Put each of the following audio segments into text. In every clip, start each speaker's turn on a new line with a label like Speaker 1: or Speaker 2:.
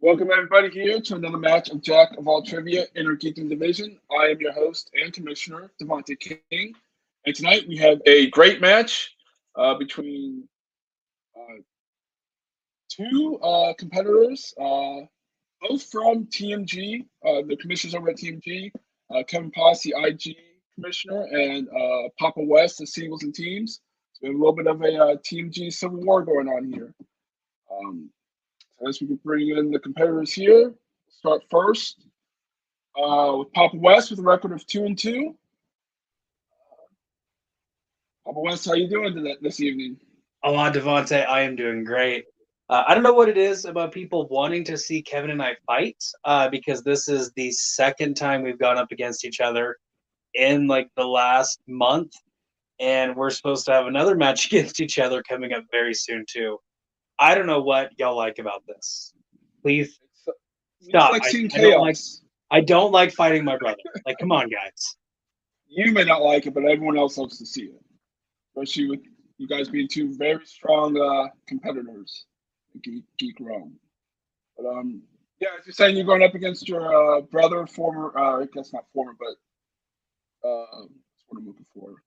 Speaker 1: Welcome everybody here to another match of Jack of All Trivia in our Geeking Division. I am your host and commissioner, Devontae King, and tonight we have a great match between two competitors, both from TMG. The commissioners over at TMG, Kevin Posse, IG commissioner, and Papa West, the singles and teams. So we have a little bit of a TMG civil war going on here. As we can bring in the competitors here, start first with Papa West with a record of 2-2. Papa West, how you doing this evening?
Speaker 2: Devontae, I am doing great. I don't know what it is about people wanting to see Kevin and I fight, because this is the second time we've gone up against each other in like the last month, and we're supposed to have another match against each other coming up very soon too. I don't know what y'all like about this. Please stop.
Speaker 1: Like seeing chaos.
Speaker 2: I don't like fighting my brother. Like, come on, guys.
Speaker 1: You may not like it, but everyone else loves to see it. Especially with you guys being two very strong competitors in Geek Rome. But yeah, as you're saying, you're going up against your brother, former, I guess not former, but that's what I'm looking for.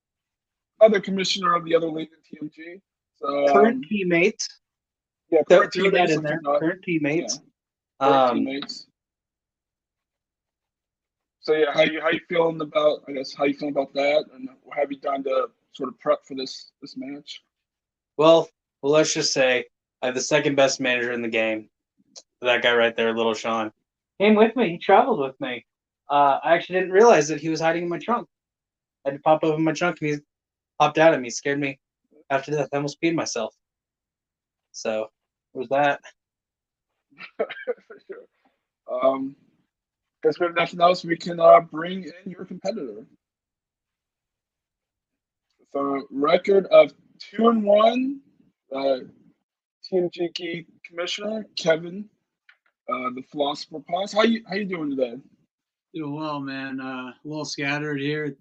Speaker 1: Other commissioner of the other league in TMG. So,
Speaker 2: current teammate.
Speaker 1: Yeah,
Speaker 2: current teammate in there. Current teammates.
Speaker 1: Yeah, current teammates. So yeah, how you feeling about? I guess how you feeling about that, and what have you done to sort of prep for this match?
Speaker 2: Well, let's just say I have the second best manager in the game. That guy right there, Little Sean, came with me. He traveled with me. I actually didn't realize that he was hiding in my trunk. I had to pop open my trunk, and he popped out at me, scared me after death. I almost peed myself. So it was that.
Speaker 1: For sure. Guess we have nothing else. We can bring in your competitor. So record of 2-1. TMG Geek Commissioner Kevin, the Philosopher Posse. How you doing today?
Speaker 3: Doing well, man. A little scattered here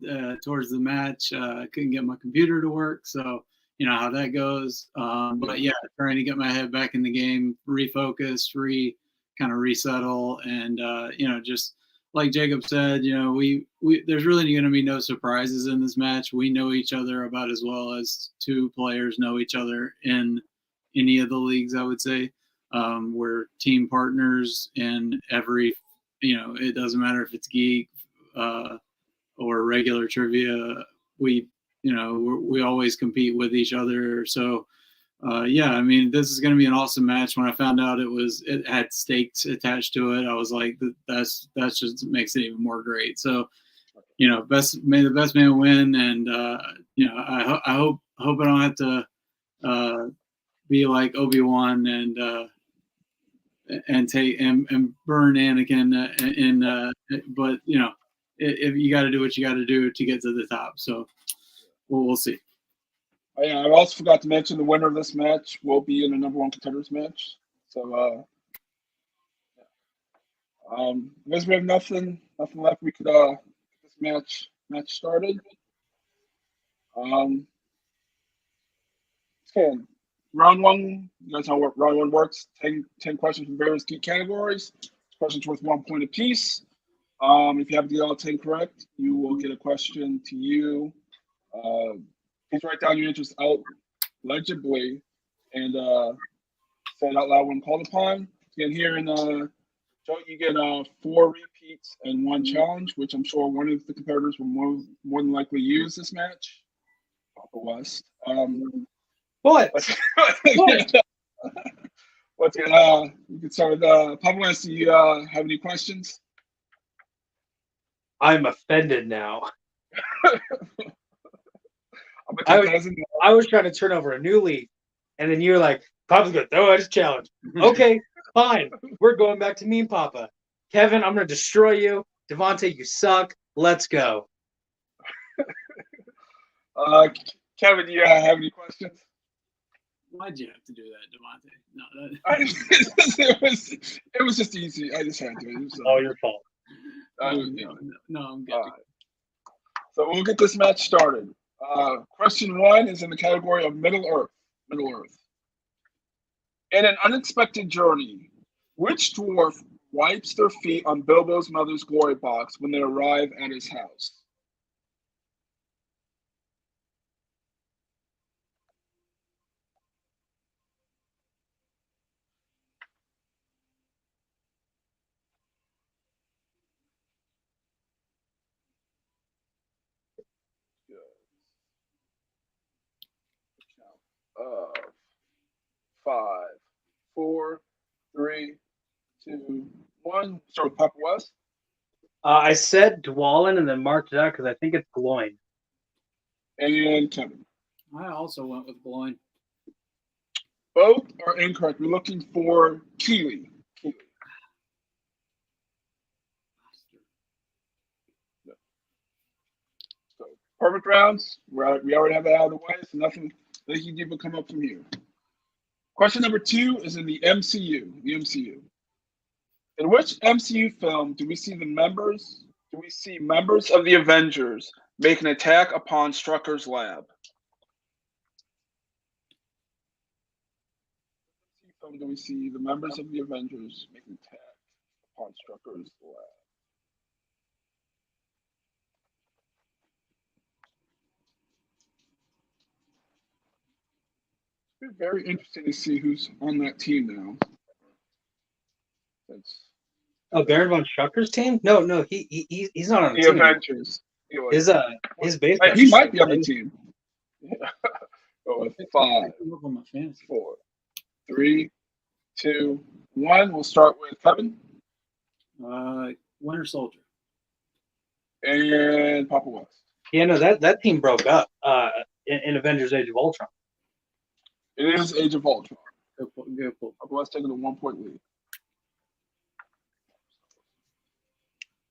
Speaker 3: towards the match. Couldn't get my computer to work, so you know how that goes. But yeah, trying to get my head back in the game, refocus, kind of resettle, and just like Jacob said, we there's really going to be no surprises in this match. We know each other about as well as two players know each other in any of the leagues, I would say. We're team partners in every. It doesn't matter if it's geek or regular trivia. We always compete with each other. So, yeah, I mean, this is going to be an awesome match. When I found out it had stakes attached to it, I was like, that's just makes it even more great. So, may the best man win, and I hope I don't have to be like Obi-Wan and take and burn Anakin but if you got to do what you got to do to get to the top, so we'll see.
Speaker 1: Yeah, I also forgot to mention the winner of this match will be in the number one contenders match. So I guess we have nothing left. We could get this match started. Okay. Round one, you guys know what round one works. 10 questions from various geek categories. Questions worth 1 point apiece. If you have to get all 10 correct, you will get a question to you. Please write down your answers out legibly and say it out loud when called upon. Again, here in JOAT, you get 4 repeats and 1 challenge, which I'm sure one of the competitors will more than likely use this match. Papa West.
Speaker 2: What?
Speaker 1: What's good? You can start with Papa West. Do you have any questions?
Speaker 2: I'm offended now. I was trying to turn over a new leaf, and then you're like, Papa's going to throw out his challenge. Okay, fine. We're going back to me and Papa. Kevin, I'm going to destroy you. Devontae, you suck. Let's go.
Speaker 1: Kevin, do you have any questions?
Speaker 3: Why'd you have to do that, Devontae?
Speaker 1: No, it was just easy. I just had to. It was,
Speaker 2: all your fault.
Speaker 3: No, I'm good.
Speaker 1: So we'll get this match started. Question 1 is in the category of Middle Earth. In an unexpected journey, Which dwarf wipes their feet on Bilbo's mother's glory box when they arrive at his house? Uh, 5, 4, 3, 2, 1. Start with Papa West.
Speaker 2: I said Dwalin and then marked it out because I think it's Gloin.
Speaker 1: And Kevin.
Speaker 3: I also went with Bloin.
Speaker 1: Both are incorrect. We're looking for Keely. So perfect rounds. We already have that out of the way, so nothing that you can even come up from here. Question number 2 is in the MCU. The MCU. In which MCU film do we see members of the Avengers make an attack upon Strucker's lab? Film do we see the members of the Avengers make an attack upon Strucker's lab? It's very interesting to see who's on that team now.
Speaker 2: Baron von Strucker's team? No, he's not on the team.
Speaker 1: Avengers.
Speaker 2: His base.
Speaker 1: He might be on the team. Yeah. Go with 5, 4, 3, 2, 1. We'll start with Kevin.
Speaker 3: Winter Soldier.
Speaker 1: And Papa West.
Speaker 2: Yeah, no, that team broke up in Avengers: Age of Ultron.
Speaker 1: It is Age of Ultron.
Speaker 3: Good pull.
Speaker 1: Papa West taking a 1-point lead.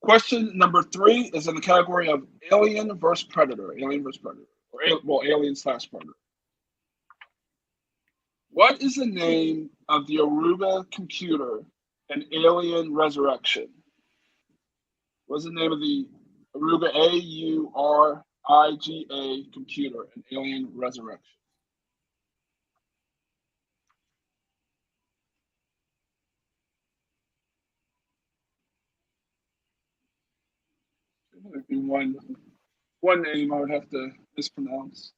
Speaker 1: Question number 3 is in the category of Alien versus Predator. Alien versus Predator. Alien/Predator. What is the name of the Aruga computer in Alien Resurrection? What's the name of the Aruga AURIGA computer in Alien Resurrection? There'd be one name I would have to mispronounce.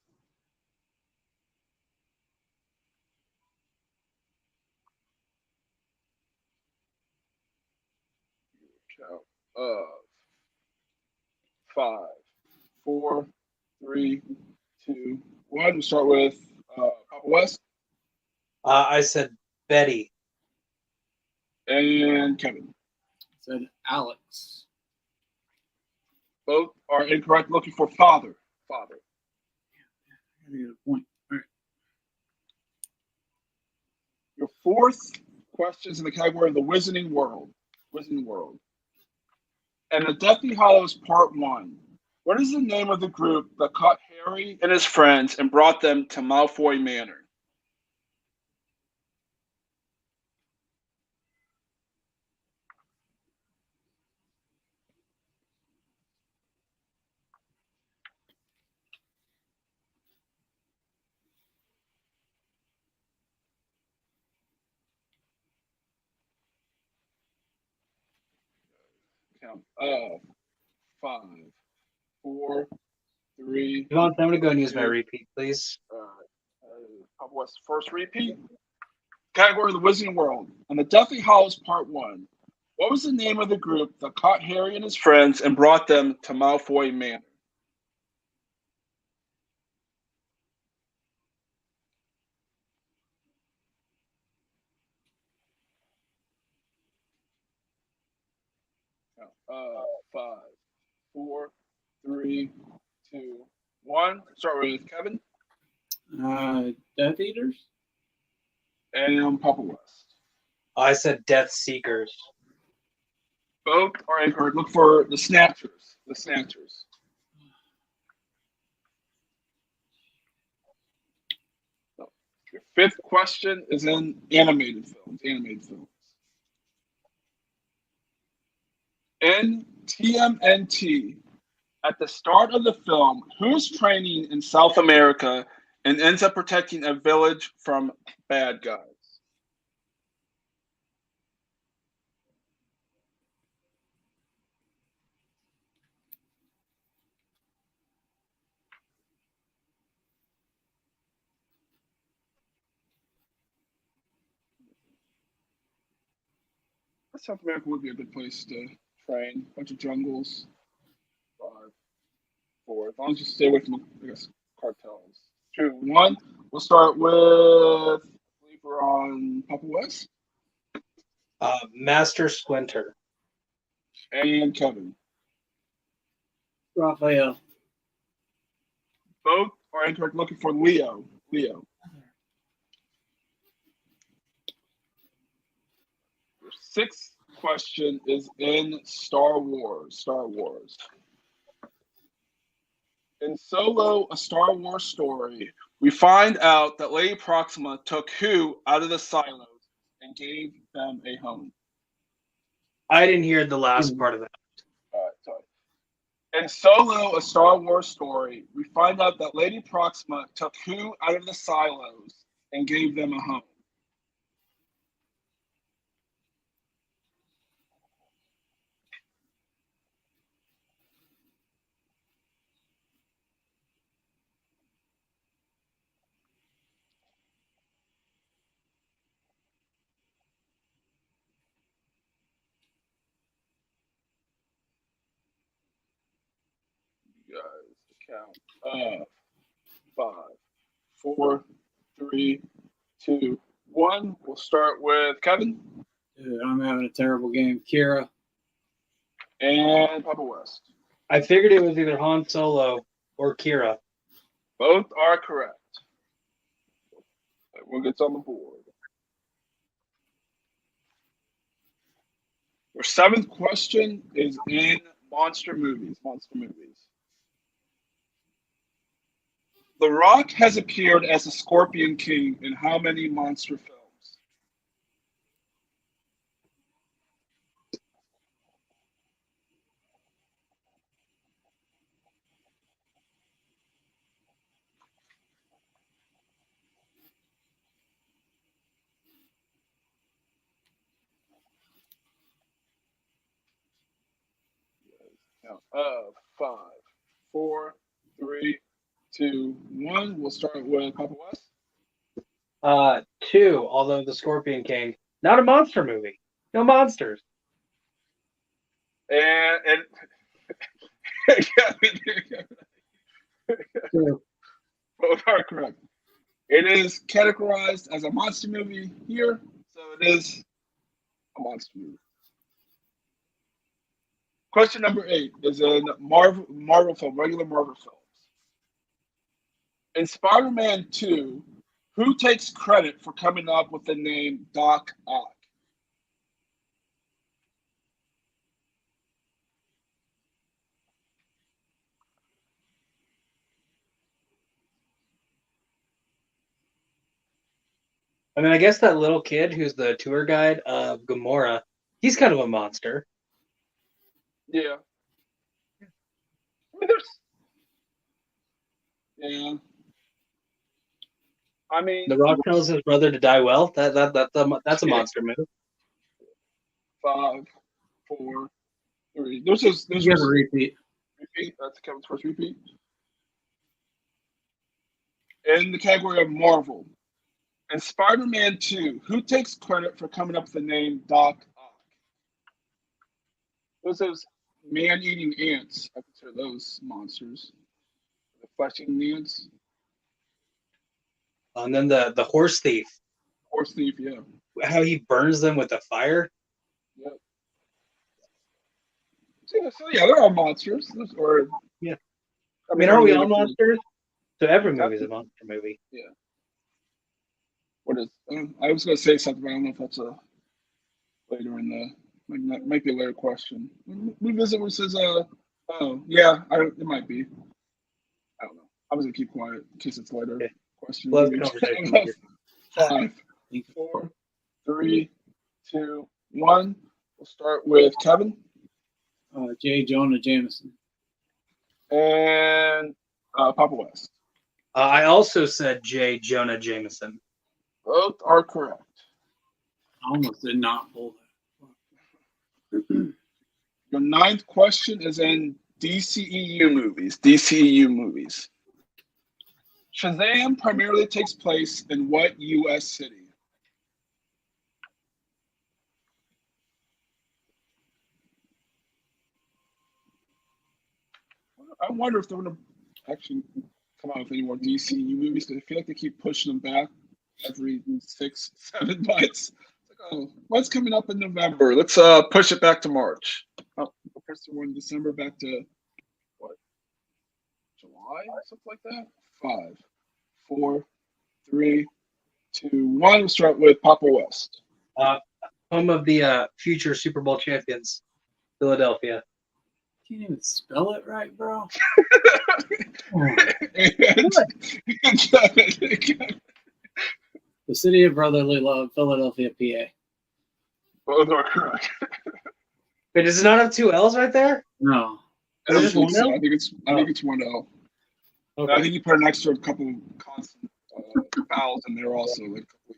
Speaker 1: Count 5, 4, 3, 2, 1. We'll start with Papa West.
Speaker 2: I said Betty.
Speaker 1: And Kevin.
Speaker 3: I said Alex.
Speaker 1: Both are incorrect. Looking for father.
Speaker 3: I gotta get a point. All right.
Speaker 1: Your 4th question is in the category of the Wizarding World. And the Deathly Hallows Part 1. What is the name of the group that caught Harry and his friends and brought them to Malfoy Manor? Count 5, 4, 3.
Speaker 2: Come on, I'm gonna go and use my repeat, please.
Speaker 1: Papa West's first repeat. Category of the Wizarding World. And the Deathly Hallows Part 1. What was the name of the group that caught Harry and his friends and brought them to Malfoy Manor? Count 5, 4, 3, 2, 1. Start with Kevin.
Speaker 3: Death Eaters.
Speaker 1: And Papa West.
Speaker 2: I said Death Seekers.
Speaker 1: Both are incorrect. Look for the Snatchers. Your 5th question is in animated films. In TMNT, at the start of the film, who's training in South America and ends up protecting a village from bad guys? South America would be a good place to train. Bunch of jungles. 5, 4. As long as you stay away from, I guess, cartels. 2, 1. We'll start with, I believe we're on Papa West.
Speaker 2: Master Splinter.
Speaker 1: And Kevin.
Speaker 3: Raphael.
Speaker 1: Both are incorrect. Looking for Leo. Leo. Your sixth question is in Star Wars. Star Wars. In Solo, a Star Wars story, we find out that Lady Proxima took who out of the silos and gave them a home.
Speaker 2: I didn't hear the last part of that.
Speaker 1: All right, sorry. In Solo, a Star Wars story, we find out that Lady Proxima took who out of the silos and gave them a home. You guys count. 5, 4, 3, 2, 1. We'll start with Kevin.
Speaker 3: Dude, I'm having a terrible game. Kira.
Speaker 1: And Papa West.
Speaker 2: I figured it was either Han Solo or Kira.
Speaker 1: Both are correct. Everyone gets on the board. Your seventh question is in monster movies. Monster movies. The Rock has appeared as the Scorpion King in how many monster films? Count. 5, 4, 3, 2, 1. We'll start with Papa West.
Speaker 2: 2, although the Scorpion King, not a monster movie. No monsters.
Speaker 1: And both are correct. It is categorized as a monster movie here, so it is a monster movie. Question number 8 is in Marvel film, regular Marvel films. In Spider-Man 2, who takes credit for coming up with the name Doc Ock?
Speaker 2: I mean, I guess that little kid who's the tour guide of Gamora, he's kind of a monster.
Speaker 1: Yeah. I mean, yeah. I mean,
Speaker 2: The Rock tells his brother to die well. That's a monster move.
Speaker 1: 5, 4, 3.
Speaker 3: There's a repeat.
Speaker 1: That's Kevin's first repeat. In the category of Marvel, in Spider-Man 2, who takes credit for coming up with the name Doc Ock? Those man-eating ants. I consider those monsters. The flesh-eating ants.
Speaker 2: And then the horse thief.
Speaker 1: Horse thief, yeah.
Speaker 2: How he burns them with the fire.
Speaker 1: Yep. So yeah, they're all monsters. Or
Speaker 2: yeah. I mean, are we all monsters? So every movie is a monster movie.
Speaker 1: Yeah. What is? I was going to say something, but I don't know if that's a later in the might be a later question. We visit what says oh yeah, it might be. I don't know. I was gonna keep quiet in case it's later.
Speaker 2: Okay.
Speaker 1: Question.
Speaker 2: Well,
Speaker 1: 5, 4, 3, 2, 1. We'll start with Kevin.
Speaker 3: J. Jonah Jameson.
Speaker 1: And Papa West.
Speaker 2: I also said J. Jonah Jameson.
Speaker 1: Both are correct.
Speaker 3: I almost did not pull that.
Speaker 1: Your ninth question is in DCEU movies. DCEU movies. Shazam primarily takes place in what U.S. city? I wonder if they're going to actually come out with any more DCU movies, because I feel like they keep pushing them back every 6, 7 months. It's like, oh, what's coming up in November? Let's push it back to March. Oh, push the one in December back to what? July or something like that. 5, 4, 3, 2, 1. We'll start with Papa West.
Speaker 2: Home of the future Super Bowl champions, Philadelphia.
Speaker 3: Can't even spell it right, bro. The city of brotherly love, Philadelphia, PA.
Speaker 1: Both are correct.
Speaker 2: Wait, does it not have 2 L's right there?
Speaker 3: No.
Speaker 1: I don't
Speaker 2: Is it
Speaker 1: think
Speaker 2: just
Speaker 1: so.
Speaker 2: one
Speaker 1: I think it's 1 L.
Speaker 2: Okay.
Speaker 1: I think you put an extra couple constant vowels in there also, like a couple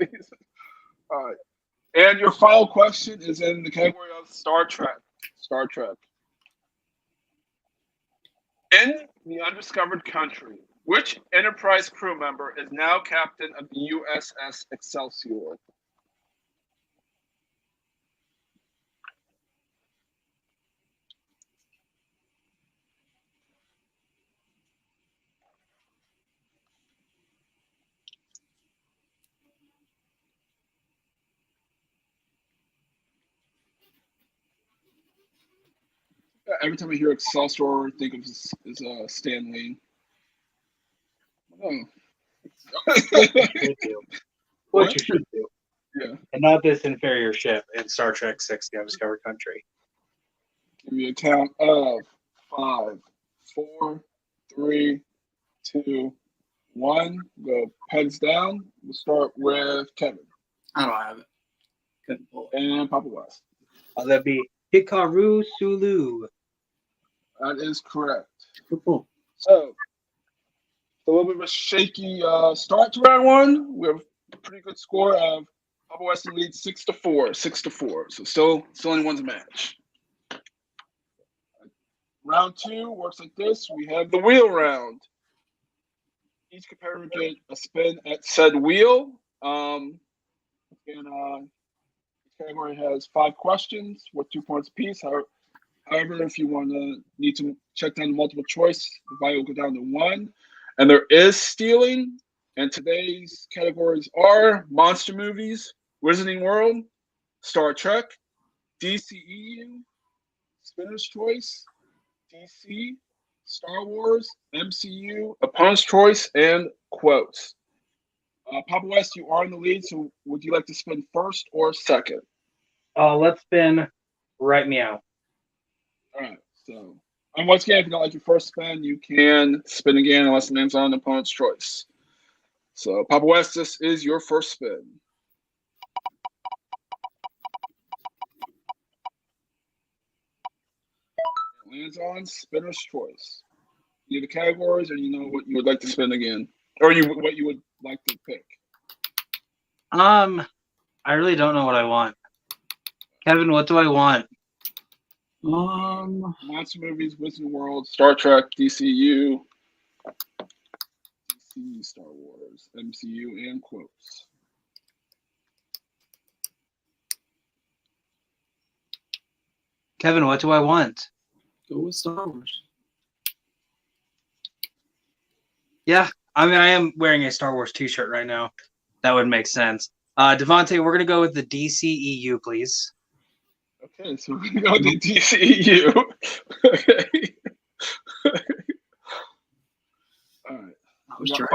Speaker 1: E's. All right. And your final question is in the category of Star Trek. Star Trek. In the undiscovered country, which Enterprise crew member is now captain of the USS Excelsior? Every time I hear Excelsior, I think of is Stan Lee. Oh.
Speaker 2: What you should do.
Speaker 1: Yeah.
Speaker 2: And not this inferior ship in Star Trek 6, The Undiscovered Country.
Speaker 1: Give me a count of 5, 4, 3, 2, 1. Go heads down. We'll start with Kevin.
Speaker 3: I don't have it. Couldn't pull it.
Speaker 1: And Papa West.
Speaker 2: That'd be Hikaru Sulu.
Speaker 1: That is correct.
Speaker 3: Cool.
Speaker 1: So, a little bit of a shaky start to round 1. We have a pretty good score of Papa West leads 6-4. 6-4. So still only one's a match. Round 2 works like this. We have the wheel round. Each competitor will get a spin at said wheel. Each category has 5 questions worth 2 points apiece. However, if you need to check down the multiple choice, the value will go down to 1. And there is stealing. And today's categories are monster movies, Wizarding World, Star Trek, DCEU, Spinner's Choice, DC, Star Wars, MCU, Opponent's Choice, and Quotes. Papa West, you are in the lead, so would you like to spin first or second?
Speaker 2: Let's spin right meow.
Speaker 1: All right, so, and once again, if you don't like your first spin, you can spin again unless the name's on the Opponent's Choice. So, Papa West, this is your first spin. It lands on Spinner's Choice. You have the categories, or you know what you would like to spin again, or what you would like to pick.
Speaker 2: I really don't know what I want. Kevin, what do I want?
Speaker 1: Monster movies, Wizard World, Star Trek, DCU, DC, Star Wars, MCU, and Quotes.
Speaker 2: Kevin, what do I want?
Speaker 3: Go with Star Wars.
Speaker 2: Yeah, I mean, I am wearing a Star Wars t-shirt right now. That would make sense. Devontae, we're going to go with the DCEU, please.
Speaker 1: Okay, so we're going to go with the DCEU. Okay. All right. We got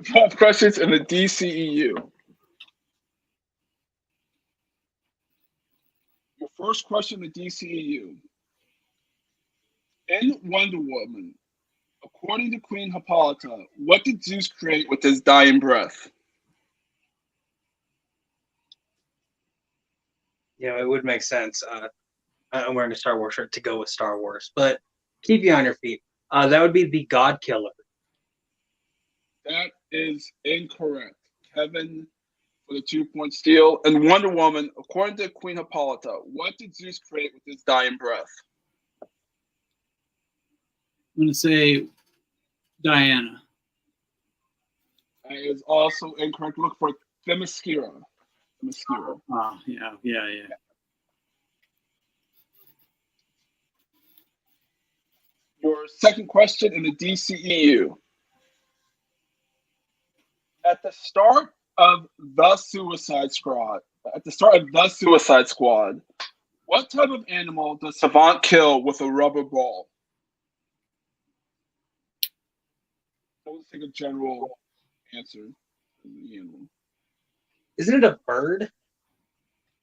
Speaker 1: 5 questions in the DCEU. Your first question in the DCEU. In Wonder Woman, according to Queen Hippolyta, what did Zeus create with his dying breath?
Speaker 2: Yeah, it would make sense. I'm wearing a Star Wars shirt to go with Star Wars, but keep you on your feet. That would be the God Killer.
Speaker 1: That is incorrect. Kevin for the 2-point steal. And Wonder Woman, according to Queen Hippolyta, what did Zeus create with his dying breath?
Speaker 3: I'm going to say Diana.
Speaker 1: That is also incorrect. Look for Themyscira.
Speaker 3: Oh, yeah.
Speaker 1: Your second question in the DCEU. At the start of the Suicide Squad, what type of animal does Savant kill with a rubber ball? Let's take a general answer.
Speaker 2: Isn't it a bird?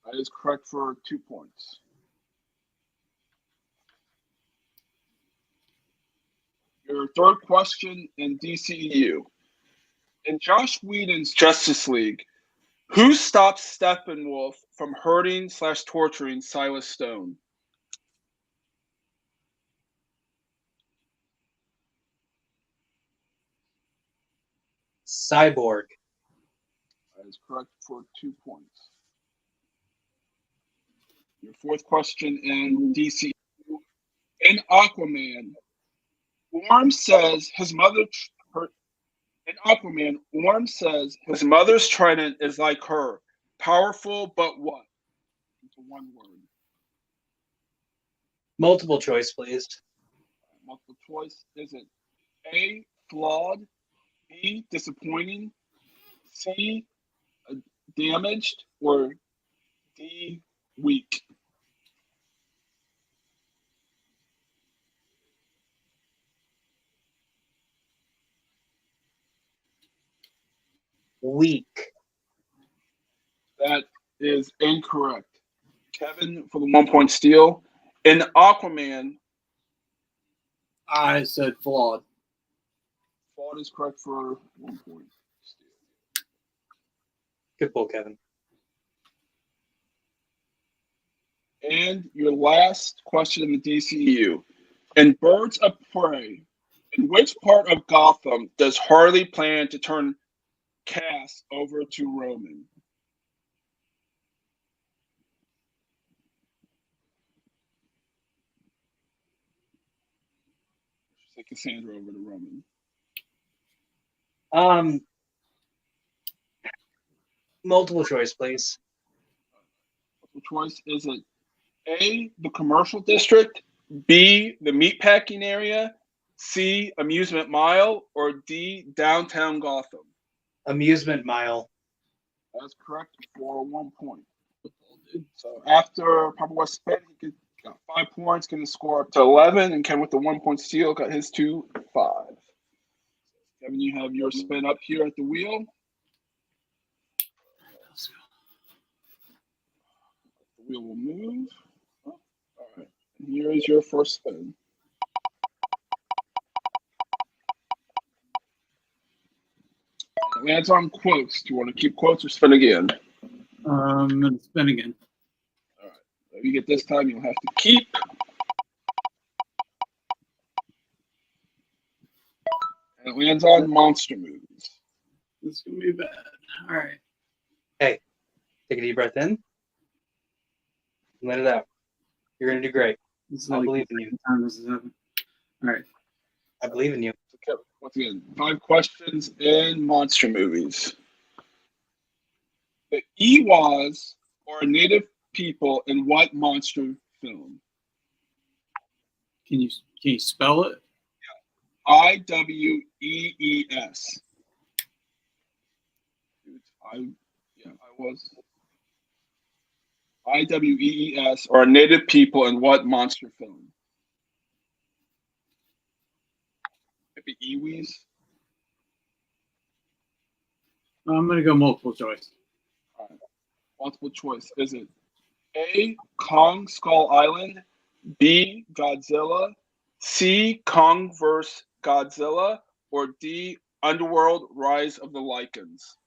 Speaker 1: That is correct for 2 points. Your third question in DCEU. In Josh Whedon's Justice League, who stops Steppenwolf from hurting/torturing Silas Stone?
Speaker 2: Cyborg.
Speaker 1: That is correct for 2 points. Your fourth question in DC. In Aquaman, Orm says his mother's trident is like her, powerful, but what? It's one word.
Speaker 2: Multiple choice, please.
Speaker 1: Multiple choice. Is it A, flawed, B, disappointing, C, damaged, or D, weak?
Speaker 2: Weak.
Speaker 1: That is incorrect. Kevin for the 1 point steal. In Aquaman,
Speaker 3: I said flawed.
Speaker 1: flawed is correct for 1 point steal.
Speaker 2: Good pull, Kevin.
Speaker 1: And your last question in the DCU. In Birds of Prey, in which part of Gotham does Harley plan to turn Cass over to Roman? Say Cassandra over to Roman.
Speaker 2: Multiple choice, please.
Speaker 1: Multiple choice. Is it A, the commercial district, B, the meatpacking area, C, amusement mile, or D, downtown Gotham?
Speaker 2: Amusement mile.
Speaker 1: That's correct for 1 point. So after Papa West spin, he got 5 points, getting the score up to 11, and Ken with the 1 point steal got his to 5. Kevin, you have your spin up here at the wheel. The wheel will move. All right. And here is your first spin. It lands on quotes. Do you want to keep quotes or spin again?
Speaker 3: I'm going to spin again.
Speaker 1: All right. If you get this time, you'll have to keep. And it lands on monster movies.
Speaker 3: This is going to be bad. All right.
Speaker 2: Hey, take a deep breath in. Let it out. You're going to do great.
Speaker 3: This is
Speaker 2: I
Speaker 3: like
Speaker 2: believe
Speaker 3: the
Speaker 2: in you.
Speaker 3: second time this has happened. All right.
Speaker 2: I believe in you.
Speaker 1: Okay. Once again, 5 questions in monster movies. The Ewas are native people in what monster film?
Speaker 3: Can you spell it?
Speaker 1: IWEES. IWEES are native people in what monster film? Maybe Ewees?
Speaker 3: I'm going to go multiple choice.
Speaker 1: All right. Multiple choice. Is it A, Kong Skull Island, B, Godzilla, C, Kong vs. Godzilla, or D, Underworld Rise of the Lycans?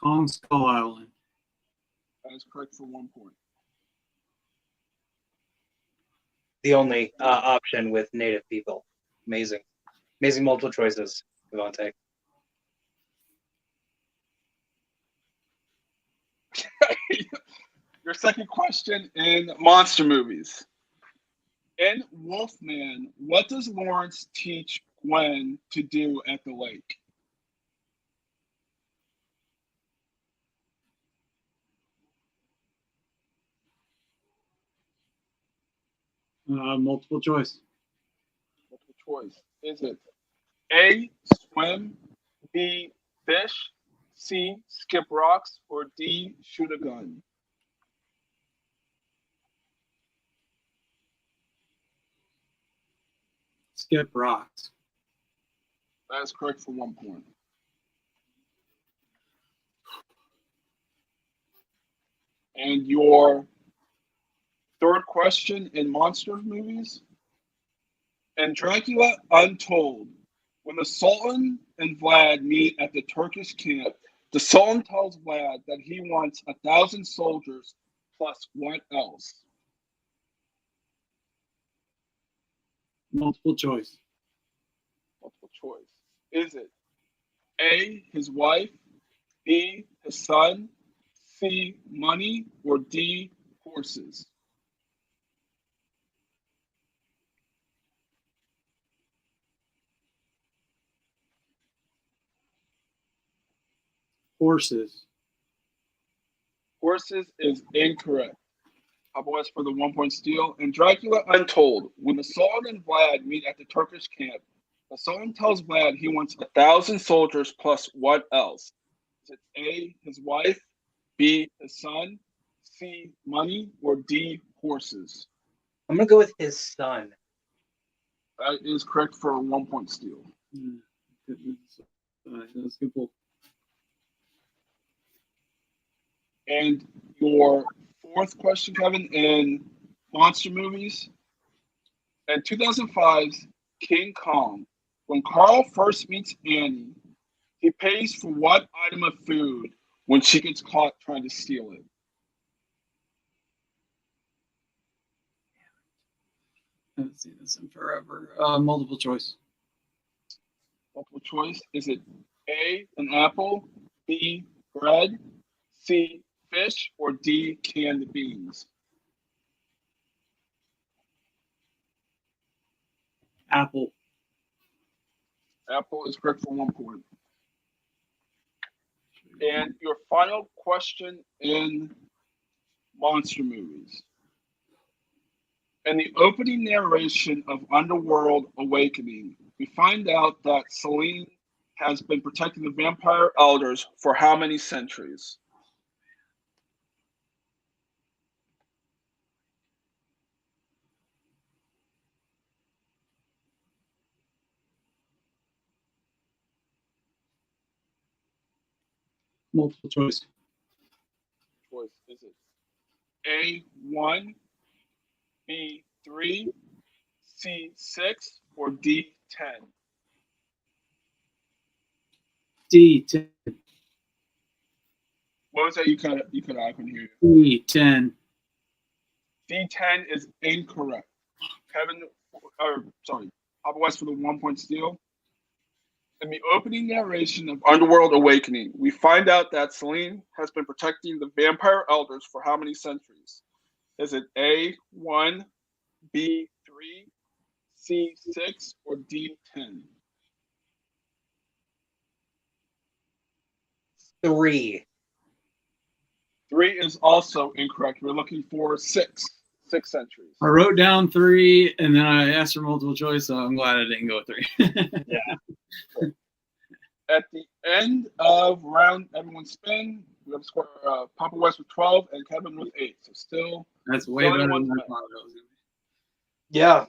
Speaker 3: Kong Skull Island.
Speaker 1: That is correct for 1 point.
Speaker 2: The only option with native people. Amazing. Amazing multiple choices, Devontae.
Speaker 1: Your second question in monster movies. In Wolfman, what does Lawrence teach Gwen to do at the lake?
Speaker 3: Multiple choice.
Speaker 1: choice. Is it A, swim, B, fish, C, skip rocks, or D, shoot a gun?
Speaker 3: Skip rocks.
Speaker 1: That is correct for 1 point. And your third question in monster movies. In Dracula Untold, when the Sultan and Vlad meet at the Turkish camp, the Sultan tells Vlad that he wants 1,000 soldiers plus what else?
Speaker 3: Multiple choice.
Speaker 1: Multiple choice. Is it A, his wife, B, his son, C, money, or D, horses?
Speaker 3: Horses.
Speaker 1: Horses is incorrect. Papa West for the 1 point steal. In Dracula Untold, when the Sultan and Vlad meet at the Turkish camp, the Sultan tells Vlad he wants 1,000 soldiers plus what else? Is it A, his wife, B, his son, C, money, or D, horses?
Speaker 2: I'm gonna go with his son.
Speaker 1: That is correct for a 1 point steal.
Speaker 3: That's good pull.
Speaker 1: And your fourth question, Kevin, in monster movies. In 2005's King Kong, when Carl first meets Annie, he pays for what item of food when she gets caught trying to steal it?
Speaker 3: I haven't seen this in forever. Multiple choice.
Speaker 1: Multiple choice. Is it A, an apple, B, bread, C, fish, or D, canned beans?
Speaker 3: Apple.
Speaker 1: Apple is correct for 1 point. And your final question in monster movies. In the opening narration of Underworld Awakening, we find out that Celine has been protecting the vampire elders for how many centuries?
Speaker 3: Multiple choice.
Speaker 1: Choice. Is it A1, B3, C6, or D10?
Speaker 3: D10.
Speaker 1: What was that? I couldn't hear you.
Speaker 3: D10.
Speaker 1: D10 is incorrect. Kevin, Papa West for the 1 point steal. In the opening narration of Underworld Awakening, we find out that Celine has been protecting the vampire elders for how many centuries? Is it A1, B3, C6, or D10?
Speaker 2: 3.
Speaker 1: 3 is also incorrect. We're looking for 6 centuries.
Speaker 3: I wrote down 3, and then I asked for multiple choice, so I'm glad I didn't go with 3.
Speaker 2: Yeah.
Speaker 1: At the end of round, everyone spin. We have score Papa West with 12 and Kevin with 8. So still,
Speaker 3: That's way better than I
Speaker 1: anyone's
Speaker 3: thought it was going
Speaker 2: Yeah.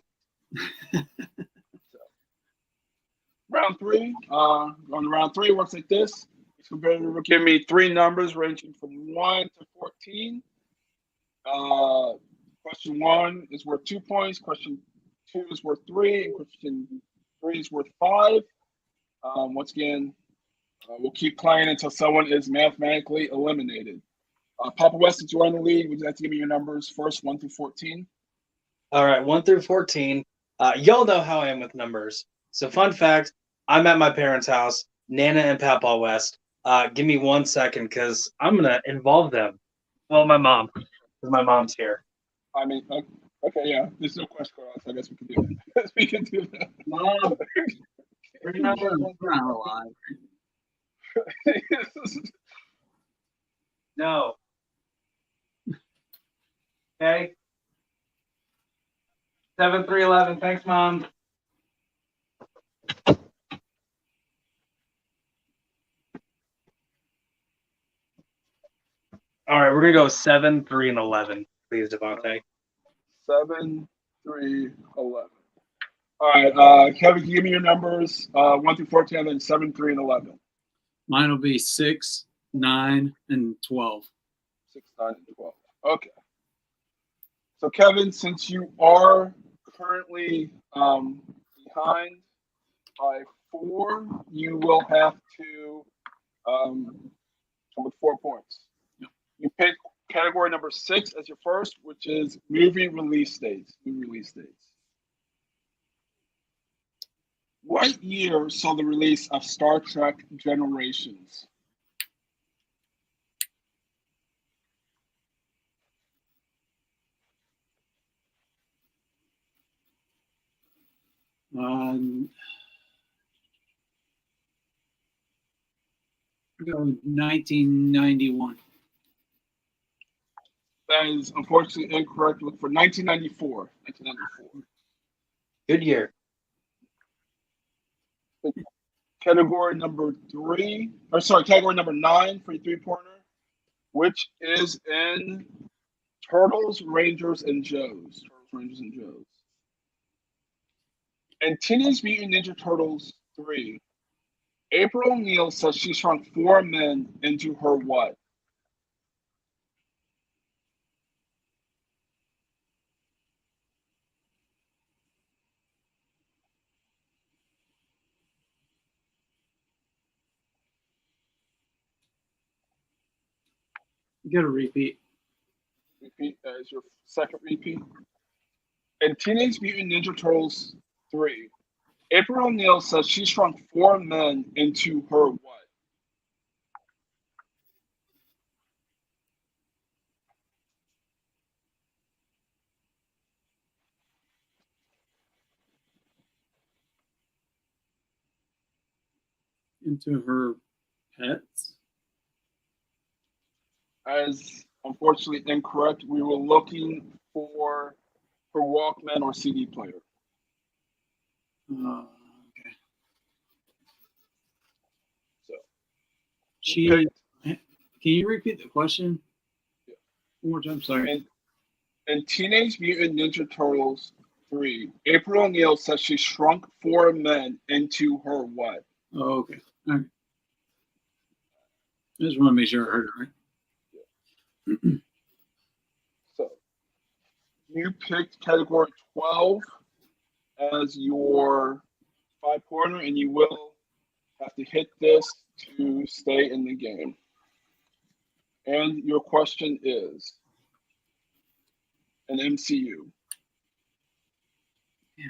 Speaker 1: so, round 3. On round 3 works like this. Each competitor will give me 3 numbers ranging from 1 to 14. Question 1 is worth 2 points. Question 2 is worth 3. And question 3 is worth 5. Once again, we'll keep playing until someone is mathematically eliminated. Papa West, since you're on the lead, would you like to give me your numbers first, 1 through 14?
Speaker 2: All right, 1 through 14. Y'all know how I am with numbers. So, fun fact: I'm at my parents' house, Nana and Papa West. Give me 1 second, because I'm gonna involve them. Well, my mom, because my mom's here.
Speaker 1: I mean, okay, yeah. There's no question, so I guess we can do that. We can do that.
Speaker 3: Mom, remember, I'm not alive.
Speaker 2: No. Okay. 7-3-11. Thanks, Mom. All right, we're gonna go 7, 3, and 11. Please, Devontae.
Speaker 1: 7, 3, 11. All right, Kevin, can you give me your numbers 1 through 14, and then 7, 3, and 11.
Speaker 3: Mine will be 6, 9, and 12.
Speaker 1: 6, 9, and 12. Okay. So, Kevin, since you are currently behind by 4, you will have to come with 4 points.
Speaker 3: Yep.
Speaker 1: You pick category number 6 as your first, which is movie release dates. Movie release dates. What year saw the release of Star Trek Generations?
Speaker 3: Go 1991.
Speaker 1: That is unfortunately incorrect. Look for 1994. 1994.
Speaker 2: Good year.
Speaker 1: Category number 9 for your 3-pointer, which is in Turtles, Rangers, and Joes. Turtles, Rangers, and Joes. In Teenage Mutant Ninja Turtles 3, April O'Neil says she shrunk 4 men into her what?
Speaker 3: You got to repeat.
Speaker 1: Repeat as your second repeat. In Teenage Mutant Ninja Turtles 3, April O'Neil says she shrunk 4 men into her what?
Speaker 3: Into her pets.
Speaker 1: As unfortunately incorrect, we were looking for her Walkman or CD player.
Speaker 3: Okay.
Speaker 1: So
Speaker 3: She.
Speaker 1: okay.
Speaker 3: Can you repeat the question?
Speaker 1: Yeah.
Speaker 3: One more time. Sorry.
Speaker 1: In Teenage Mutant Ninja Turtles 3, April O'Neil says she shrunk 4 men into her what?
Speaker 3: Oh, okay. All right. I just want to make sure I heard it right.
Speaker 1: So you picked category 12 as your 5-pointer, and you will have to hit this to stay in the game. And your question is an MCU.
Speaker 3: Yeah.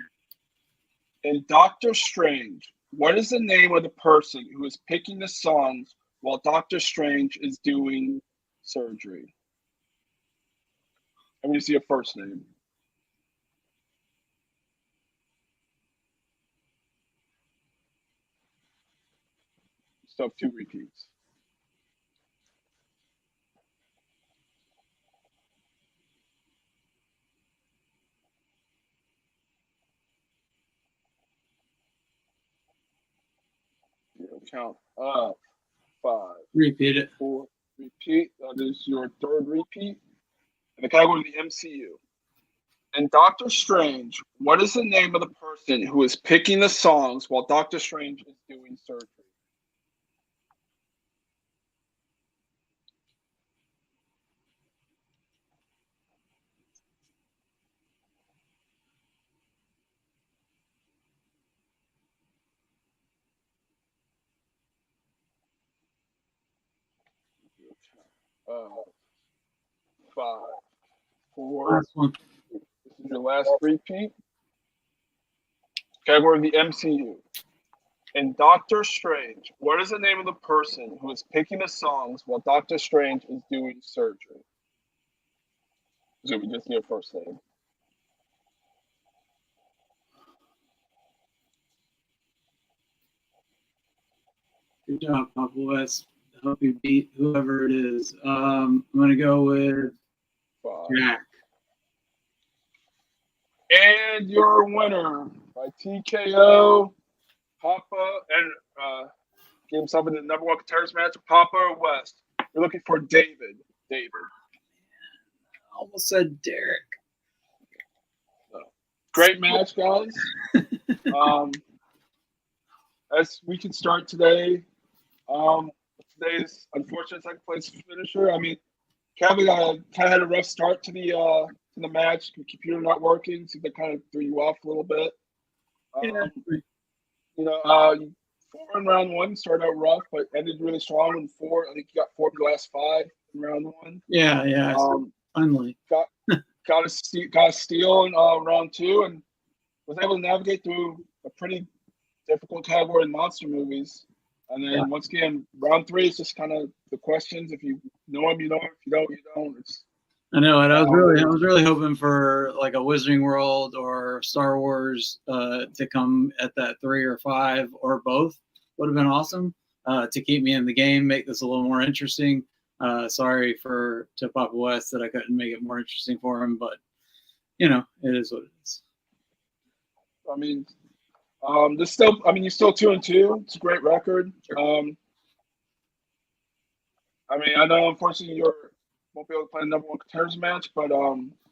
Speaker 1: In Doctor Strange, what is the name of the person who is picking the songs while Doctor Strange is doing surgery? I'm going to see a first name. Still have 2 repeats. Count up. 5.
Speaker 3: Repeat it.
Speaker 1: 4. Repeat. That is your 3rd repeat. And the category of the MCU. In Doctor Strange, what is the name of the person who is picking the songs while Doctor Strange is doing surgery? Uh, 5, 4.
Speaker 3: Last one.
Speaker 1: This is your last repeat. Category of the MCU. In Doctor Strange, what is the name of the person who is picking the songs while Doctor Strange is doing surgery? So we just need a first name.
Speaker 3: Good job, Papa West. I hope you beat whoever it is. I'm going to go with
Speaker 1: 5.
Speaker 3: Jack.
Speaker 1: And your winner by TKO, Papa, and gave himself in the number 1 contenders match, Papa or West. You're looking for David. David.
Speaker 3: I almost said Derek.
Speaker 1: So, great match, guys. As we can start today, today's unfortunate second place finisher. I mean, Kevin kind of had a rough start to the match. The computer not working, so that kind of threw you off a little bit. You know, 4 in round one started out rough, but ended really strong in 4. I think you got 4 of the last 5 in round 1.
Speaker 3: Yeah. Finally.
Speaker 1: Got a steal in round 2 and was able to navigate through a pretty difficult category in monster movies. And then once again, round 3 is just kind of the questions. If you know them, you know them. If you don't, you don't.
Speaker 3: I know it. I was really hoping for like a Wizarding World or Star Wars to come at that 3 or 5 or both. Would have been awesome to keep me in the game, make this a little more interesting. Sorry to Papa West that I couldn't make it more interesting for him, but you know, it is what it is.
Speaker 1: I mean, you're still 2-2. It's a great record.
Speaker 3: Sure.
Speaker 1: I mean, I know unfortunately you won't be able to play a number 1 contenders match, but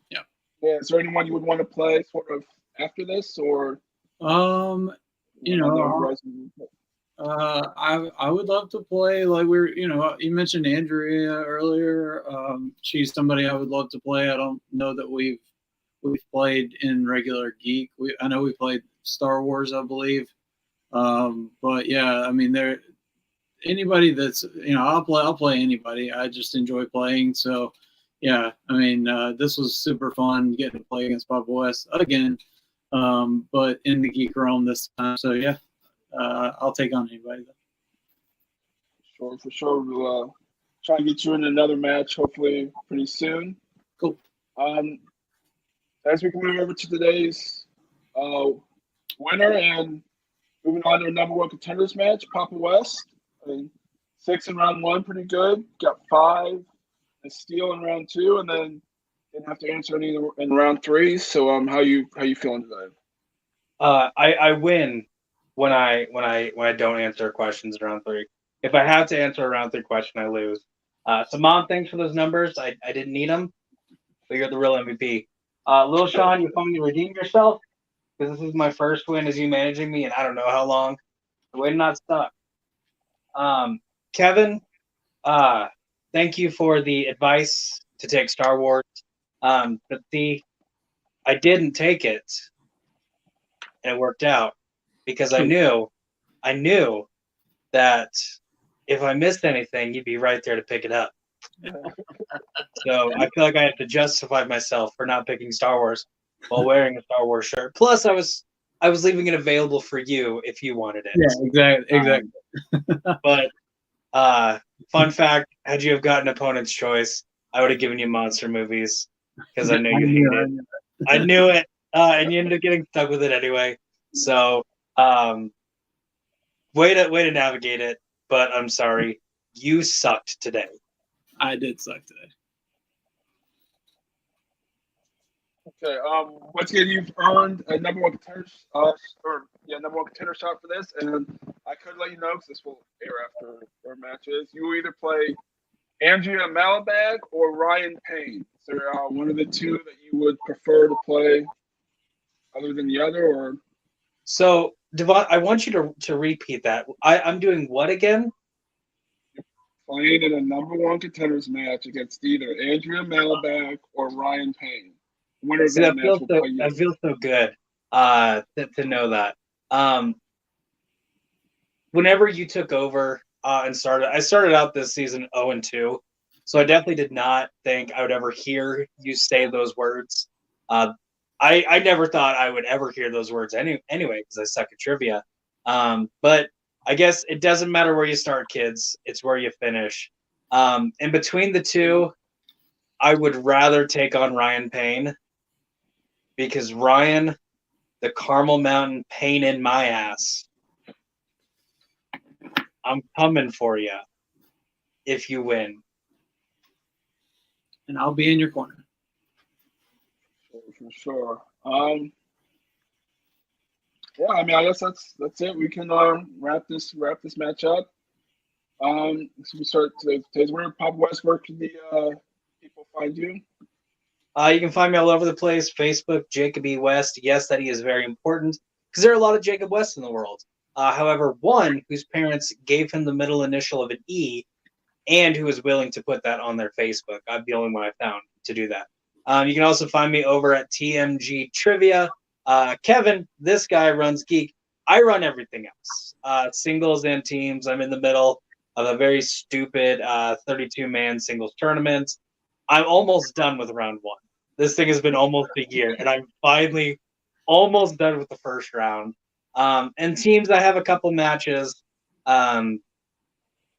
Speaker 1: yeah. Is there anyone you would want to play sort of after this, or
Speaker 3: you know, I would love to play like you mentioned Andrea earlier. She's somebody I would love to play. I don't know that we've played in regular Geek. I know we played Star Wars, I believe. But yeah, I mean anybody that's I'll play anybody. I just enjoy playing. So yeah, I mean this was super fun getting to play against Papa West again. But in the Geek realm this time. So yeah, I'll take on anybody though.
Speaker 1: For sure. We'll try and get you in another match hopefully pretty soon.
Speaker 3: Cool.
Speaker 1: As we can move over to today's winner and moving on to a number 1 contenders match, Papa West. I mean, 6 in round 1, pretty good. Got 5, a steal in round 2, and then didn't have to answer any in round 3. So, how you feeling today?
Speaker 2: I win when I don't answer questions in round 3. If I have to answer a round 3 question, I lose. So, Mom, thanks for those numbers. I didn't need them, but you're the real MVP. Little Sean, you finally redeemed yourself because this is my first win as you managing me, and I don't know how long. The way to not suck. Kevin, thank you for the advice to take Star Wars. But I didn't take it, and it worked out because I knew that if I missed anything, you'd be right there to pick it up. So I feel like I have to justify myself for not picking Star Wars while wearing a Star Wars shirt. Plus, I was leaving it available for you if you wanted it.
Speaker 3: Yeah, exactly.
Speaker 2: But fun fact: had you have gotten Opponent's Choice, I would have given you monster movies because I knew you hated it. I knew it, and you ended up getting stuck with it anyway. So, way to navigate it. But I'm sorry, you sucked today.
Speaker 3: I did suck today.
Speaker 1: Okay. Once again, you've earned a number 1 contender number 1 contender shot for this, and I could let you know because this will air after our matches. You will either play Andrea Malabag or Ryan Payne. Is there one of the 2 that you would prefer to play other than the other, or?
Speaker 2: So, Devon, I want you to repeat that. I'm doing what again?
Speaker 1: Playing in a number 1 contenders match against either Andrea Malabag or Ryan Payne. Winner of that match will play you.
Speaker 2: That feels so good to know that. Whenever you took over and I started out this season 0-2, so I definitely did not think I would ever hear you say those words. I never thought I would ever hear those words anyway because I suck at trivia. But I guess it doesn't matter where you start, kids. It's where you finish. In between the 2, I would rather take on Ryan Payne because Ryan, the Carmel Mountain pain in my ass. I'm coming for you if you win.
Speaker 3: And I'll be in your corner.
Speaker 1: For sure. Yeah, I mean, I guess that's it. We can wrap this match up. So we start today's word. Papa West, where can the people find you?
Speaker 2: You can find me all over the place. Facebook, Jacob E. West. Yes, that he is very important because there are a lot of Jacob West in the world. However, one whose parents gave him the middle initial of an E and who is willing to put that on their Facebook. I'm the only one I found to do that. You can also find me over at TMG Trivia. Kevin, this guy runs Geek. I run everything else. Singles and teams. I'm in the middle of a very stupid 32-man singles tournament. I'm almost done with round one. This thing has been almost a year, and I'm finally almost done with the first round. And teams, I have a couple matches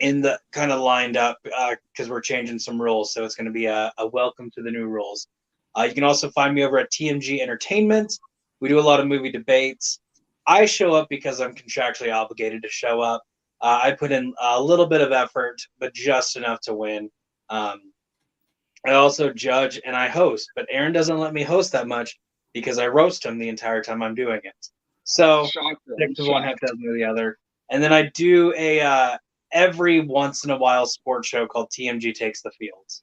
Speaker 2: in the kind of lined up because we're changing some rules, so it's going to be a welcome to the new rules. You can also find me over at TMG Entertainment. We do a lot of movie debates. I show up because I'm contractually obligated to show up. I put in a little bit of effort, but just enough to win. I also judge and I host, but Aaron doesn't let me host that much because I roast him the entire time I'm doing it. So 6 of one, half dozen of the other. And then I do a every once in a while sports show called TMG Takes the Fields,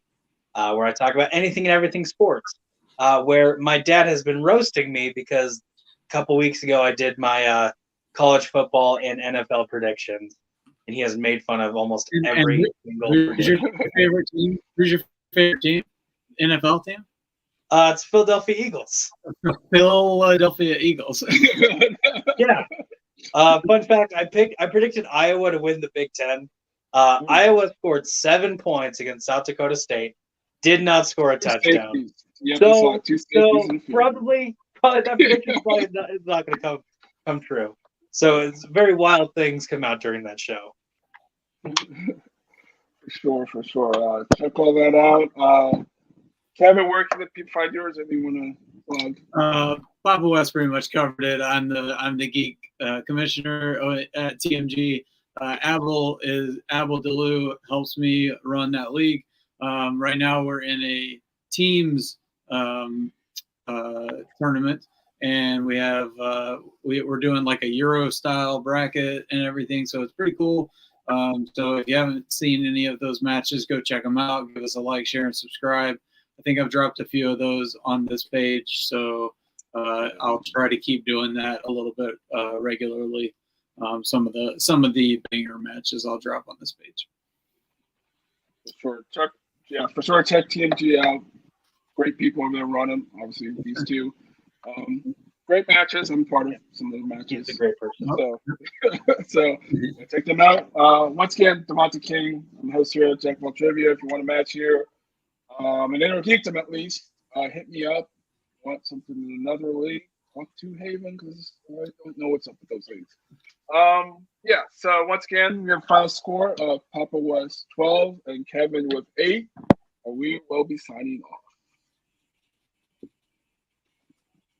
Speaker 2: where I talk about anything and everything sports. Where my dad has been roasting me because a couple weeks ago I did my college football and NFL predictions, and he has made fun of almost every single prediction.
Speaker 3: Who's your favorite team? NFL team?
Speaker 2: It's Philadelphia Eagles.
Speaker 3: Philadelphia Eagles.
Speaker 2: Yeah. Fun fact: I predicted Iowa to win the Big Ten. Iowa scored 7 points against South Dakota State. Did not score a touchdown. So probably that prediction is not going to come true. So it's very wild things come out during that show.
Speaker 1: For sure. Check all that out. Kevin, where can the people find yours if you want to plug?
Speaker 3: Papa West pretty much covered it. I'm the geek commissioner at TMG. Abel DeLu helps me run that league. Right now we're in a teams tournament, and we have we're doing like a Euro style bracket and everything, so it's pretty cool. So if you haven't seen any of those matches, go check them out. Give us a like, share, and subscribe. I think I've dropped a few of those on this page, so I'll try to keep doing that a little bit regularly. Some of the banger matches I'll drop on this page.
Speaker 1: For sure. Check TMG out. Great people over there running. Obviously, these two. Great matches. I'm part of some of the matches.
Speaker 2: He's a great person.
Speaker 1: So check them out. Once again, Devonta King. I'm the host here at Jackpot Trivia. If you want a match here, and Geekdom at least, hit me up. Want something in another league? Want to Haven? Because I don't know what's up with those leagues. So once again, your final score, Papa was 12 and Kevin with 8. And we will be signing off.